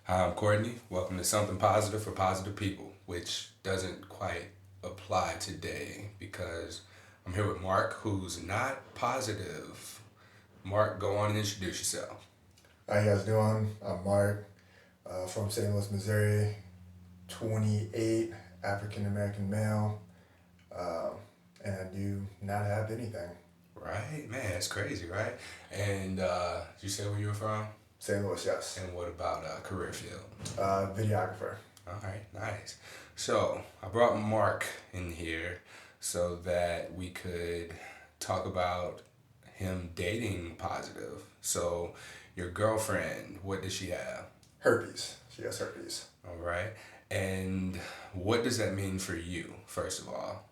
Hi, I'm Courtney. Welcome to Something Positive for Positive People, which doesn't quite apply today because I'm here with Mark, who's not positive. Mark, go on and introduce yourself. How you guys doing? I'm Mark from St. Louis, Missouri, 28, African American male, uh, and I do not have anything. Right? Man, that's crazy, right? And did you say where you were from? St. Louis, yes. And what about career field? Videographer. All right, nice. So I brought Mark in here so that we could talk about him dating positive. So your girlfriend, what does she have? Herpes. She has herpes. All right. And what does that mean for you, first of all?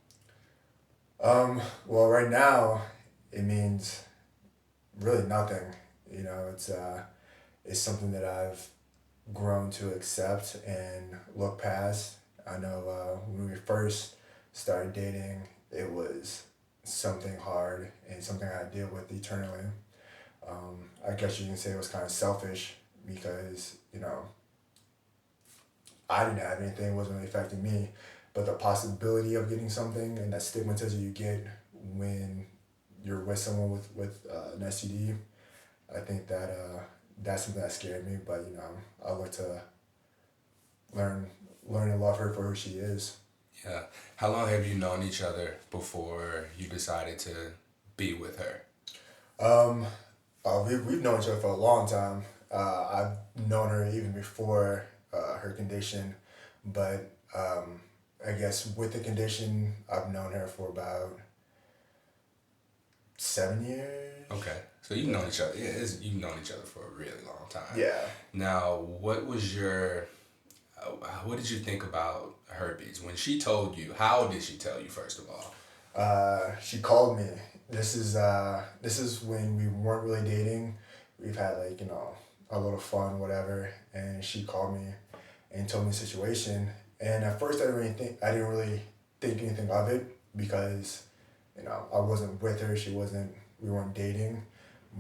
Well, right now, it means really nothing. It's something that I've grown to accept and look past. I know when we first started dating, it was something hard and something I deal with eternally. I guess you can say it was kind of selfish because, I didn't have anything, it wasn't really affecting me. But the possibility of getting something and that stigmatism you get when you're with someone with an STD, I think that's something that scared me. But, I look to learn, learn and love her for who she is. Yeah. How long have you known each other before you decided to be with her? Um, we've known each other for a long time. I've known her even before her condition, but I guess with the condition, I've known her for about 7 years. Okay. So you've known each other. Yeah, you've known each other for a really long time. Yeah. Now, what did you think about herpes? When she told you, how did she tell you, first of all? She called me. This is when we weren't really dating. We've had a little fun, whatever, and she called me and told me the situation. And at first, I didn't really think anything of it because, I wasn't with her. We weren't dating.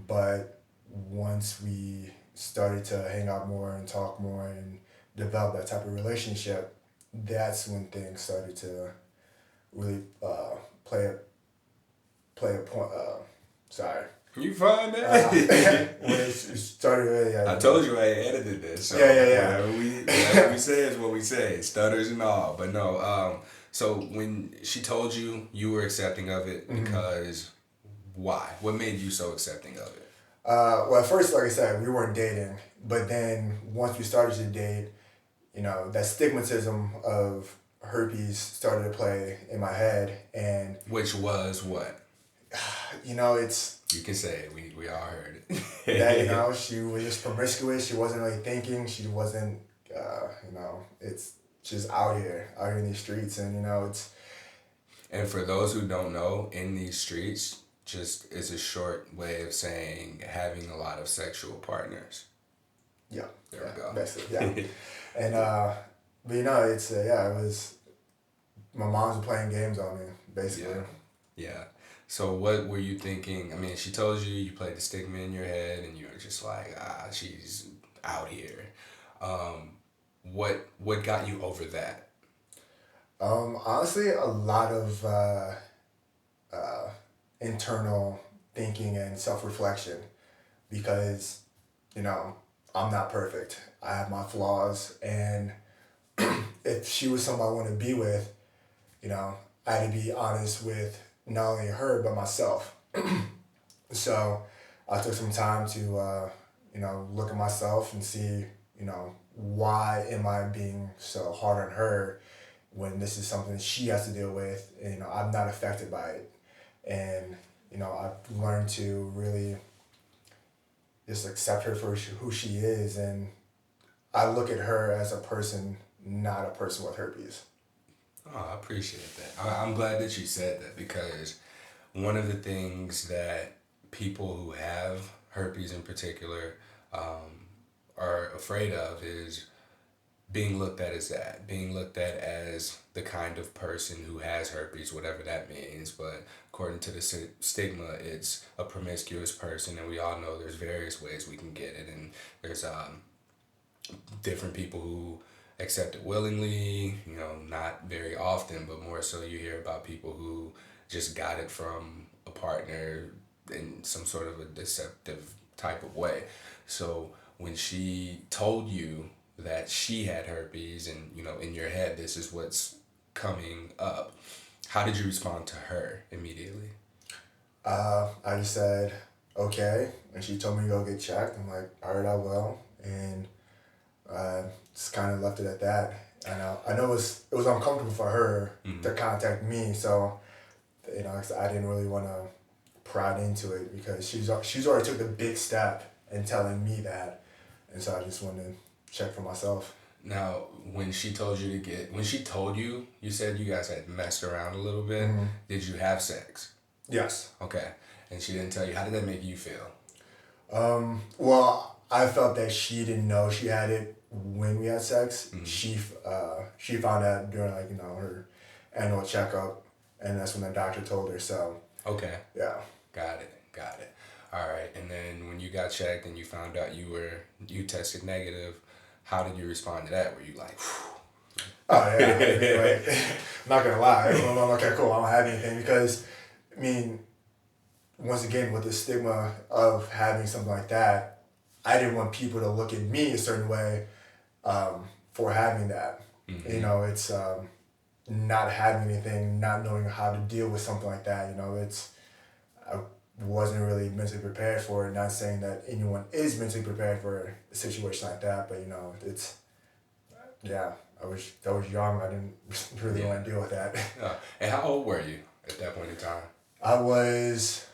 But once we started to hang out more and talk more and develop that type of relationship, that's when things started to really play a play a point. Sorry. You fine, Uh, man? when it started really, I told you I edited this, so yeah. whatever we say is what we say, stutters and all. But no, so when she told you, you were accepting of it Mhm. because why? What made you so accepting of it? Well, at first, like I said, we weren't dating, but then once we started to date, that stigmatism of herpes started to play in my head, and Which was what? it's You can say it. We all heard that it. she was just promiscuous. She wasn't really thinking. She wasn't, it's just out here in these streets, and it's And for those who don't know, in these streets just is a short way of saying having a lot of sexual partners. yeah, There yeah, we go. basically, yeah. And but it's it was my mom's playing games on me basically. Yeah. Yeah. So what were you thinking? I mean, she told you you played the stigma in your head and you were just like, she's out here. Um, what got you over that? Honestly, a lot of uh, internal thinking and self reflection because you know I'm not perfect. I have my flaws, and if she was someone I want to be with, I had to be honest with not only her but myself. So I took some time to look at myself and see why am I being so hard on her when this is something she has to deal with, and I'm not affected by it. And I've learned to really just accept her for who she is, and I look at her as a person, not a person with herpes. Oh, I appreciate that. I'm glad that you said that because one of the things that people who have herpes in particular um, are afraid of is being looked at as that, being looked at as the kind of person who has herpes, whatever that means. But according to the stigma, it's a promiscuous person, and we all know there's various ways we can get it, and there's different people who accept it willingly, not very often, but more so you hear about people who just got it from a partner in some sort of a deceptive type of way. So when she told you that she had herpes and, in your head, this is what's coming up, how did you respond to her immediately? I just said, okay. And she told me to go get checked. I'm like, all right, I will. And just kind of left it at that. And I know it was uncomfortable for her to contact me. So, 'cause I didn't really want to pry into it because she's already took the big step in telling me that. And so I just wanted to check for myself. Now, when she told you, you said you guys had messed around a little bit. Mm-hmm. Did you have sex? Yes. Okay. And she didn't tell you. How did that make you feel? Well, I felt that she didn't know she had it when we had sex. Mm-hmm. She found out during her annual checkup, and that's when the doctor told her. So Okay. yeah. Got it. Got it. All right. And then when you got checked and you found out you tested negative, how did you respond to that? Were you like, whew? Oh yeah. Like, I'm not gonna lie. I'm okay, cool. I don't have anything because, I mean, once again, with the stigma of having something like that, I didn't want people to look at me a certain way for having that. Mm-hmm. It's not having anything, not knowing how to deal with something like that. I wasn't really mentally prepared for it. Not saying that anyone is mentally prepared for a situation like that, but it's yeah. I was young. I didn't really want to deal with that. And how old were you at that point in time? I was.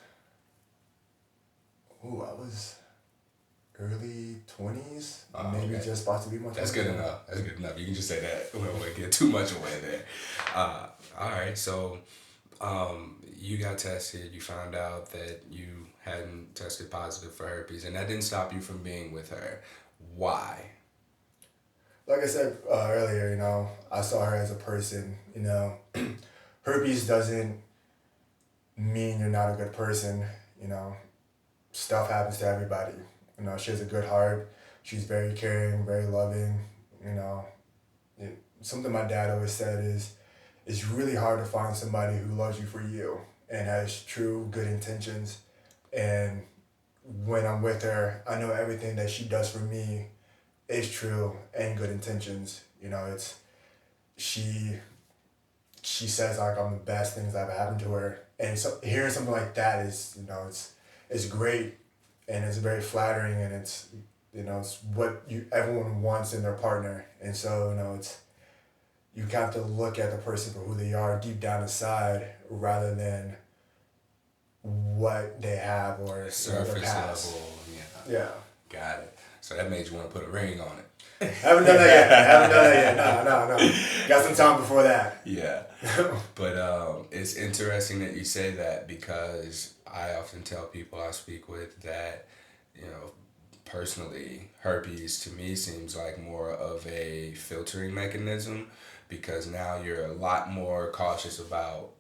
I was early 20s, maybe Okay. just about to be my 20s. That's good enough. That's good enough. You can just say that. We don't want to get too much away there. All right. So you got tested. You found out that you hadn't tested positive for herpes, and that didn't stop you from being with her. Why? Like I said earlier, I saw her as a person. Herpes doesn't mean you're not a good person. Stuff happens to everybody. She has a good heart. She's very caring, very loving. Something my dad always said is, it's really hard to find somebody who loves you for you and has true good intentions. And when I'm with her, I know everything that she does for me is true and good intentions. It's she she says like I'm the best things that ever happened to her, and so hearing something like that is it's great, and it's very flattering, and it's what everyone wants in their partner, and so it's you have to look at the person for who they are deep down inside rather than what they have or their Surface past. level. Yeah. Got it. So that made you want to put a ring on it. Haven't done that yet. No. Got some time before that. Yeah. But it's interesting that you say that because I often tell people I speak with that, personally, herpes to me seems like more of a filtering mechanism because now you're a lot more cautious about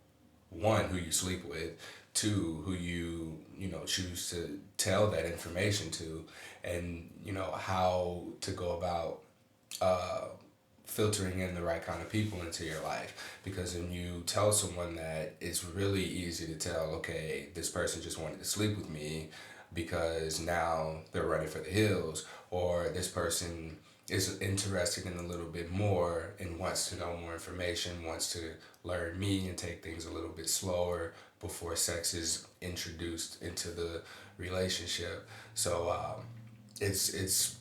one, who you sleep with, two, who you choose to tell that information to, and how to go about filtering in the right kind of people into your life. Because when you tell someone that, it's really easy to tell, okay, this person just wanted to sleep with me because now they're running for the hills, or this person is interested in a little bit more and wants to know more information, wants to learn me and take things a little bit slower before sex is introduced into the relationship. So it's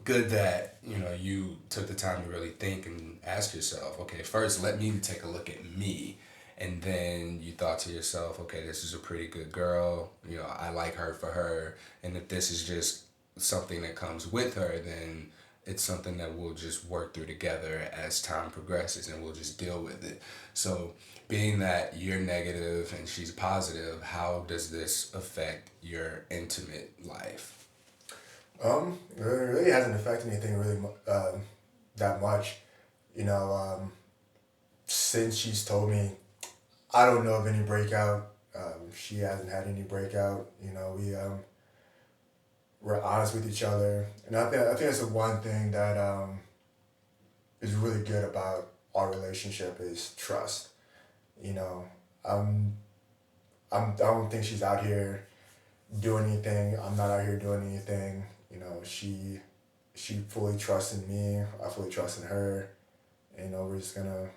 good that you took the time to really think and ask yourself, okay, first let me take a look at me, and then you thought to yourself, okay, this is a pretty good girl, I like her for her, and if this is just something that comes with her, then it's something that we'll just work through together as time progresses, and we'll just deal with it. So being that you're negative and she's positive, how does this affect your intimate life? It really hasn't affected anything really that much. You know, since she's told me, I don't know of any breakout. She hasn't had any breakout. we're honest with each other, and I think that's the one thing that is really good about our relationship is trust. You know, I'm I don't think she's out here doing anything. I'm not out here doing anything. She fully trusts in me. I fully trust in her. And, we're just gonna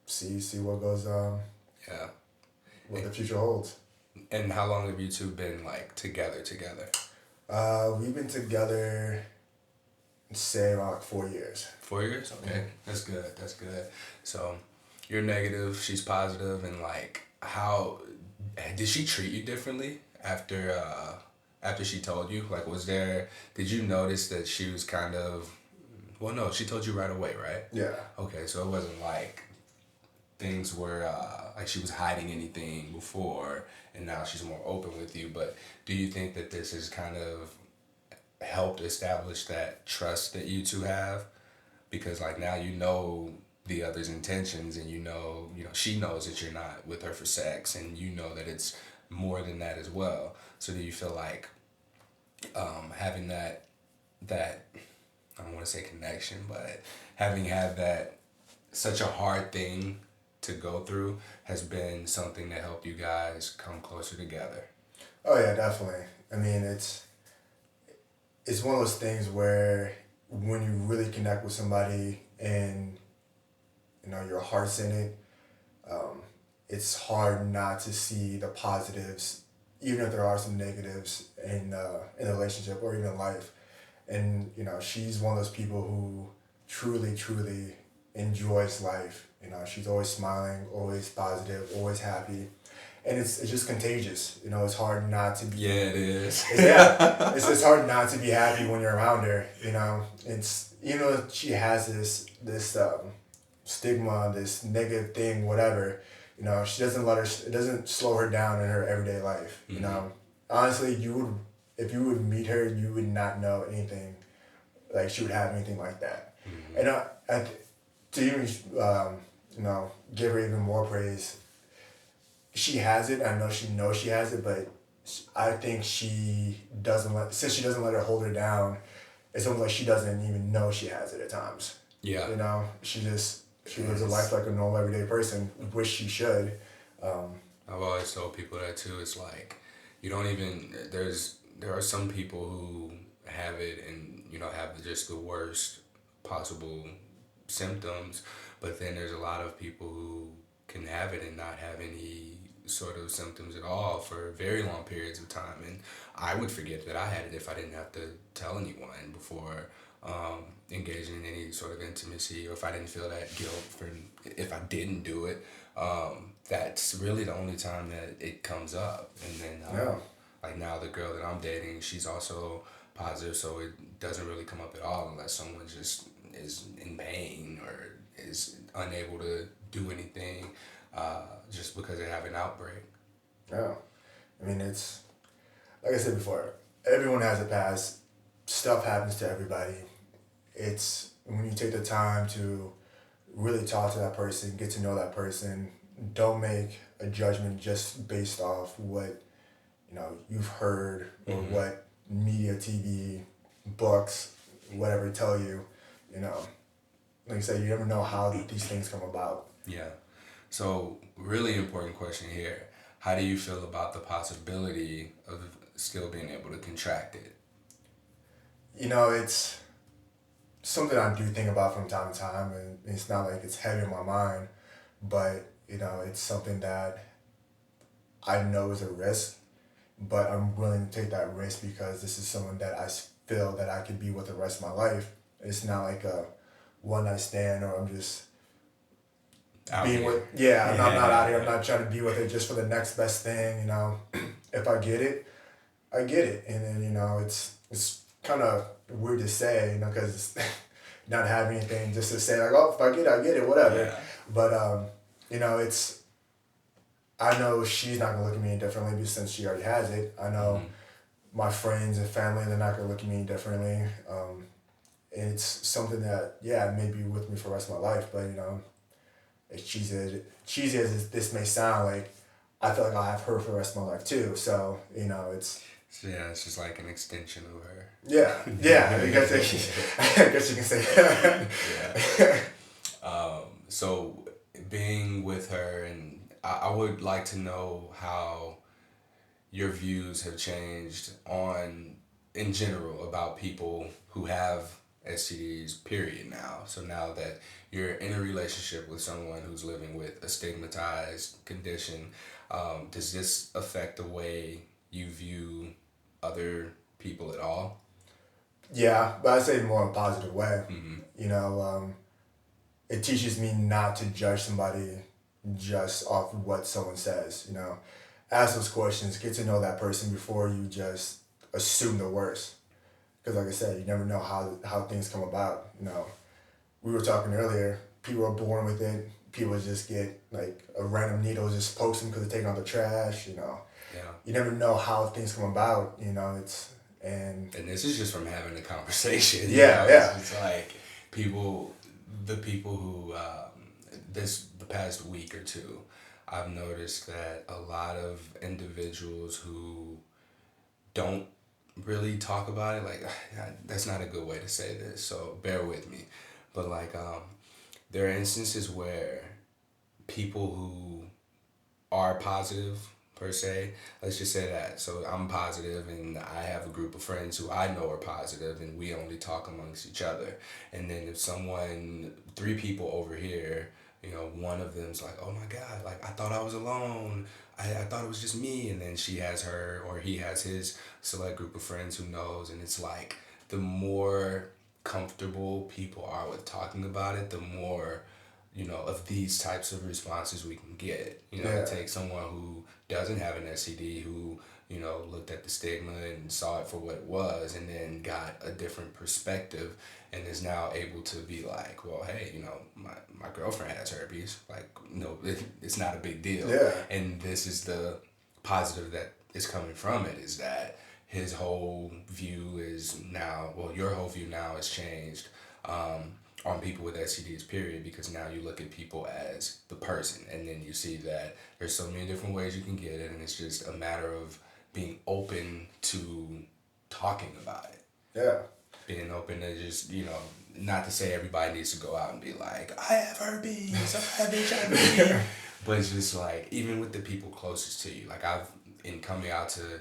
see what goes Yeah. what the future holds. And how long have you two been like together? We've been together, say about like 4 years. 4 years? Okay, that's good. That's good. So you're negative, she's positive, and like how did she treat you differently after she told you? Like, did you notice that she was kind of, well, no, she told you right away, right? Yeah. Okay, so it wasn't like things were like she was hiding anything before and now she's more open with you. But do you think that this has kind of helped establish that trust that you two have? Because like now you know the other's intentions, and she knows that you're not with her for sex, and you know that it's more than that as well. So do you feel like having that I don't want to say connection, but having had that such a hard thing to go through has been something that helped you guys come closer together? Oh yeah, definitely. I mean, it's one of those things where when you really connect with somebody and your heart's in it, it's hard not to see the positives, even if there are some negatives in a relationship or even life. And she's one of those people who truly, truly enjoys life. She's always smiling, always positive, always happy, and it's just contagious. It's hard not to be. Yeah, it is. It's hard not to be happy when you're around her. It's she has this stigma, this negative thing, whatever. She doesn't it doesn't slow her down in her everyday life. Honestly, if you would meet her, you would not know anything like she would have anything like that. And to even give her even more praise, she has it. I know she knows she has it, but I think since she doesn't let it hold her down, it's almost like she doesn't even know she has it at times. Yeah. She lives a life like a normal everyday person, which she should. I've always told people that too. It's like you don't even there are some people who have it and have just the worst possible symptoms, but then there's a lot of people who can have it and not have any sort of symptoms at all for very long periods of time. And I would forget that I had it if I didn't have to tell anyone before engaging in any sort of intimacy, or if I didn't feel that guilt for if I didn't do it. That's really the only time that it comes up. And then like now the girl that I'm dating, she's also positive, so it doesn't really come up at all unless someone just is in pain or is unable to do anything just because they have an outbreak. Yeah. I mean, it's like I said before, everyone has a past. Stuff happens to everybody. It's when you take the time to really talk to that person, get to know that person, don't make a judgment just based off what you've heard or what media, TV, books, whatever tell you. Like I said, you never know how these things come about. Yeah. So, really important question here. How do you feel about the possibility of still being able to contract it? It's something I do think about from time to time, and it's not like it's heavy in my mind, but it's something that I know is a risk, but I'm willing to take that risk because this is someone that I feel that I could be with the rest of my life. It's not like a one night stand, or I'm just being with. Yeah, I'm not out here. I'm not trying to be with it just for the next best thing. If I get it, I get it, and then it's kind of weird to say, because not having anything just to say like, oh, if I get it, I get it, whatever. Yeah. But it's. I know she's not gonna look at me differently since she already has it. I know my friends and family, they're not gonna look at me differently. And it's something that may be with me for the rest of my life. But as cheesy as this may sound, like I feel like I'll have her for the rest of my life too. So it's So yeah, it's just like an extension of her. Yeah, yeah. I guess you can say that. Yeah. So being with her, and I would like to know how your views have changed on, in general, about people who have STDs, period, now. So now that you're in a relationship with someone who's living with a stigmatized condition, does this affect the way you view other people at all? Yeah, but I say it more in a positive way. Mm-hmm. You know, it teaches me not to judge somebody just off what someone says. You know, ask those questions, get to know that person before you just assume the worst. Because, like I said, you never know how things come about. You know, we were talking earlier. People are born with it. People just get like a random needle just pokes them because they're taking out the trash. You know, Yeah. you never know how things come about. You know, And this is just from having a conversation. Yeah, yeah. It's like people, the people who, the past week or two, I've noticed that a lot of individuals who don't really talk about it, like, that's not a good way to say this, so bear with me. But like, there are instances where people who are positive per se. Let's just say that. So I'm positive, and I have a group of friends who I know are positive, and we only talk amongst each other. And then if someone, three people over here, one of them's like, "Oh my God, like I thought I was alone. I thought it was just me." And then she has her, or he has his select group of friends who knows, and it's like the more comfortable people are with talking about it, the more of these types of responses we can get. Yeah. It takes someone who doesn't have an STD, who, looked at the stigma and saw it for what it was, and then got a different perspective and is now able to be like, well, hey, my girlfriend has herpes. Like, no, it's not a big deal. Yeah. And this is the positive that is coming from it, is that his whole view is now, well, your whole view now has changed. On people with STDs, period, because now you look at people as the person, and then you see that there's so many different ways you can get it, and it's just a matter of being open to talking about it. Yeah. Being open to just, not to say everybody needs to go out and be like, I have herpes, I have HIV, but it's just like, even with the people closest to you, like in coming out to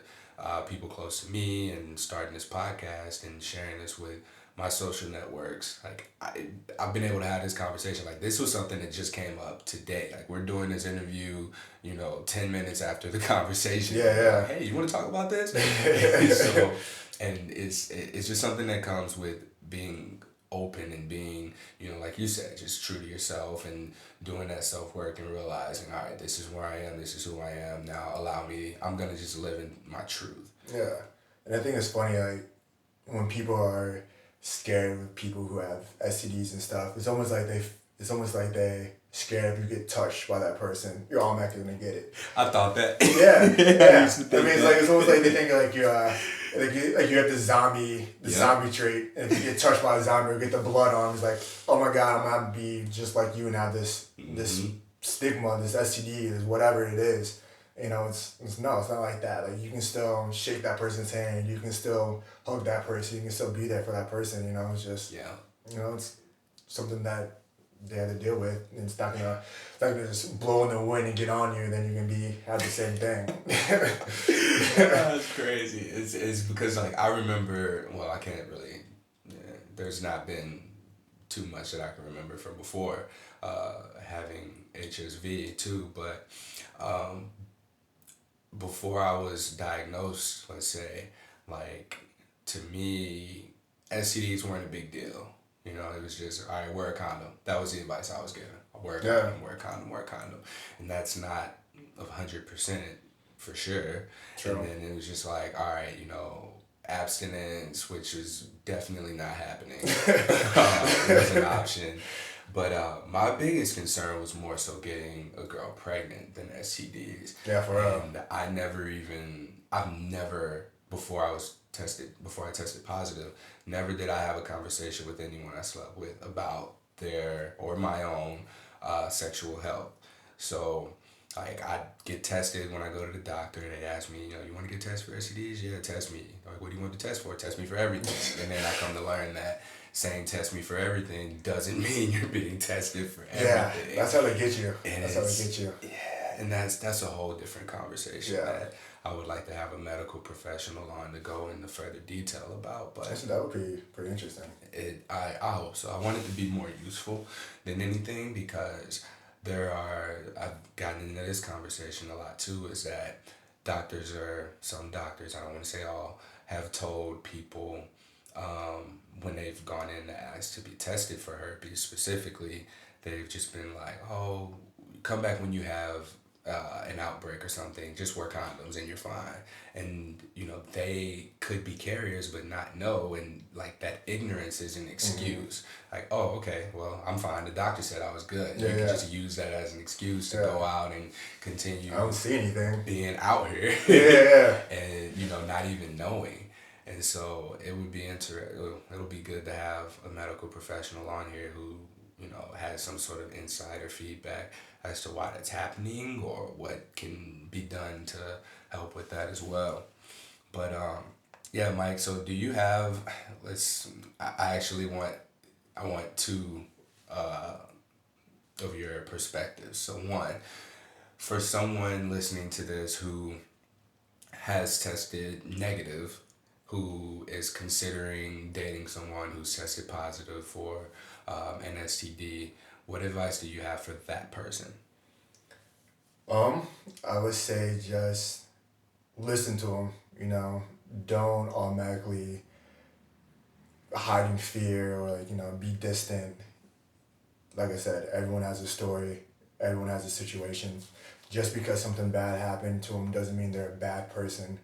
people close to me and starting this podcast and sharing this with my social networks, like I've been able to have this conversation. Like, this was something that just came up today. Like, we're doing this interview, 10 minutes after the conversation. Yeah. Like, hey, you want to talk about this? So, and it's just something that comes with being open and being, like you said, just true to yourself and doing that self-work and realizing, all right, this is where I am, this is who I am. Now I'm going to just live in my truth. Yeah. And I think it's funny, like, when people are scared with people who have STDs and stuff, it's almost like they scared if you get touched by that person, you're automatically gonna get it. I thought that. Yeah. I mean, it's almost like they think like you have the zombie trait, and if you get touched by a zombie or get the blood on, it's like, oh my God, I'm gonna be just like you and have this stigma, this STD, this whatever it is. It's not like that. Like, you can still shake that person's hand, you can still hug that person, you can still be there for that person. It's just it's something that they have to deal with. And it's not gonna just blow in the wind and get on you, and then you can have the same thing. That's crazy. It's because, like, I remember. Well, I can't really. Yeah, there's not been too much that I can remember from before having HSV too, but. Before I was diagnosed, let's say, like, to me, STDs weren't a big deal. It was just, all right, wear a condom. That was the advice I was given. Wear a condom, wear a condom, wear a condom. And that's not 100% for sure. True. And then it was just like, all right, abstinence, which is definitely not happening. It was an option. But my biggest concern was more so getting a girl pregnant than STDs. Yeah, for real. And I've never, before I tested positive, never did I have a conversation with anyone I slept with about their or my own sexual health. So Like, I get tested when I go to the doctor. They ask me, you want to get tested for STDs? Yeah, test me. Like, what do you want to test for? Test me for everything. And then I come to learn that saying test me for everything doesn't mean you're being tested for Yeah, everything. that's how they get you. And That's how they get you. yeah, and that's a whole different conversation Yeah. that I would like to have a medical professional on to go into further detail about. But Actually, that would be pretty interesting. I hope so. I want it to be more useful than anything, because I've gotten into this conversation a lot too, is that some doctors, I don't want to say all, have told people, when they've gone in to ask to be tested for herpes specifically, they've just been like, oh, come back when you have an outbreak or something, just wear condoms and you're fine. And they could be carriers but not know, and like that ignorance is an excuse. Like, oh, okay, well, I'm fine, the doctor said I was good. Yeah, You can yeah. just use that as an excuse to go out and continue I don't see anything. being out here. Yeah. And not even knowing. And so it would be it'll be good to have a medical professional on here who has some sort of insight or feedback as to why that's happening, or what can be done to help with that as well. But yeah, Mike. So do you have? I actually want two of your perspectives. So one, for someone listening to this who has tested negative, who is considering dating someone who's tested positive for an STD, what advice do you have for that person? I would say just listen to them. Don't automatically hide in fear or be distant. Like I said, everyone has a story. Everyone has a situation. Just because something bad happened to them doesn't mean they're a bad person.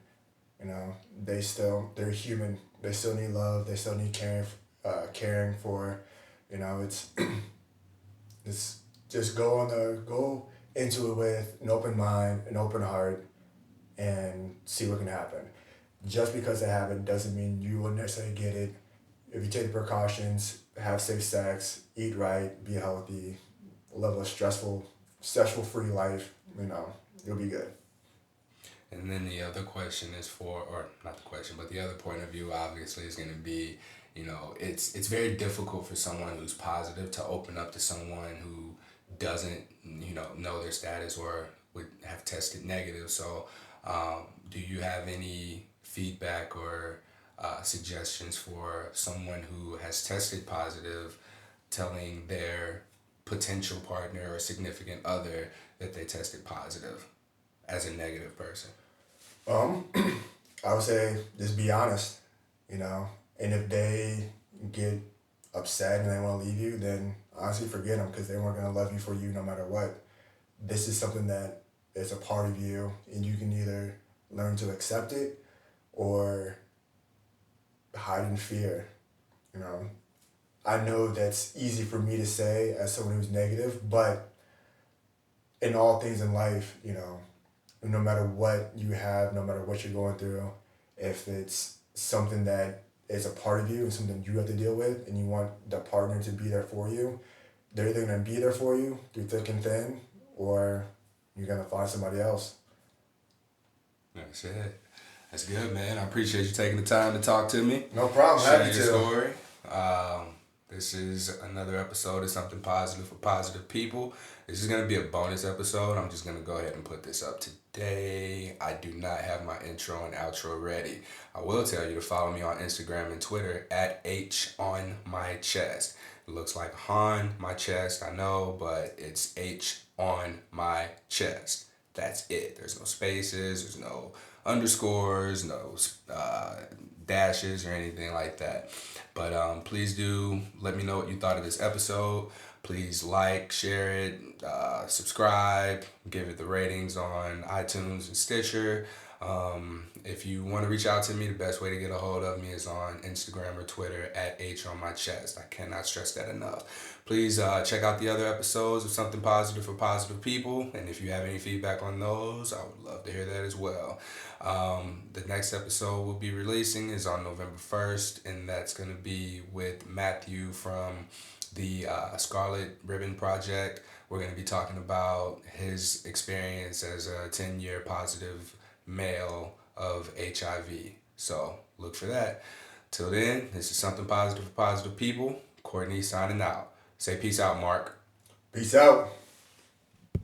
They're human. They still need love. They still need caring for. It's it's just go into it with an open mind, an open heart, and see what can happen. Just because they have it doesn't mean you will necessarily get it. If you take the precautions, have safe sex, eat right, be healthy, live a stressful free life, you'll be good. And then the other question is or not the question, but the other point of view obviously is going to be, it's very difficult for someone who's positive to open up to someone who doesn't, know their status or would have tested negative. So, do you have any feedback or suggestions for someone who has tested positive, telling their potential partner or significant other that they tested positive as a negative person? Um, I would say just be honest, and if they get upset and they want to leave you, then honestly forget them because they weren't going to love you for you no matter what. This is something that is a part of you, and you can either learn to accept it or hide in fear. You know, I know that's easy for me to say as someone who's negative, but in all things in life, no matter what you have, no matter what you're going through, if it's something that is a part of you and something you have to deal with and you want the partner to be there for you, they're either going to be there for you through thick and thin or you're going to find somebody else. That's it. That's good, man. I appreciate you taking the time to talk to me. No problem. Share Happy your to. story. This is another episode of Something Positive for Positive People. This is going to be a bonus episode. I'm just going to go ahead and put this up today. I do not have my intro and outro ready. I will tell you to follow me on Instagram and Twitter at HOnMyChest. It looks like Han, my chest, I know, but it's H on my chest. That's it. There's no spaces, there's no underscores, no dashes or anything like that. But please do let me know what you thought of this episode. Please like, share it, subscribe, give it the ratings on iTunes and Stitcher. If you want to reach out to me, the best way to get a hold of me is on Instagram or Twitter at HOnMyChest. I cannot stress that enough. Please check out the other episodes of Something Positive for Positive People. And if you have any feedback on those, I would love to hear that as well. The next episode we'll be releasing is on November 1st, and that's going to be with Matthew from the Scarlet Ribbon Project. We're going to be talking about his experience as a 10-year positive male of HIV. So look for that. Till then, this is Something Positive for Positive People. Courtney signing out. Say peace out, Mark. Peace out.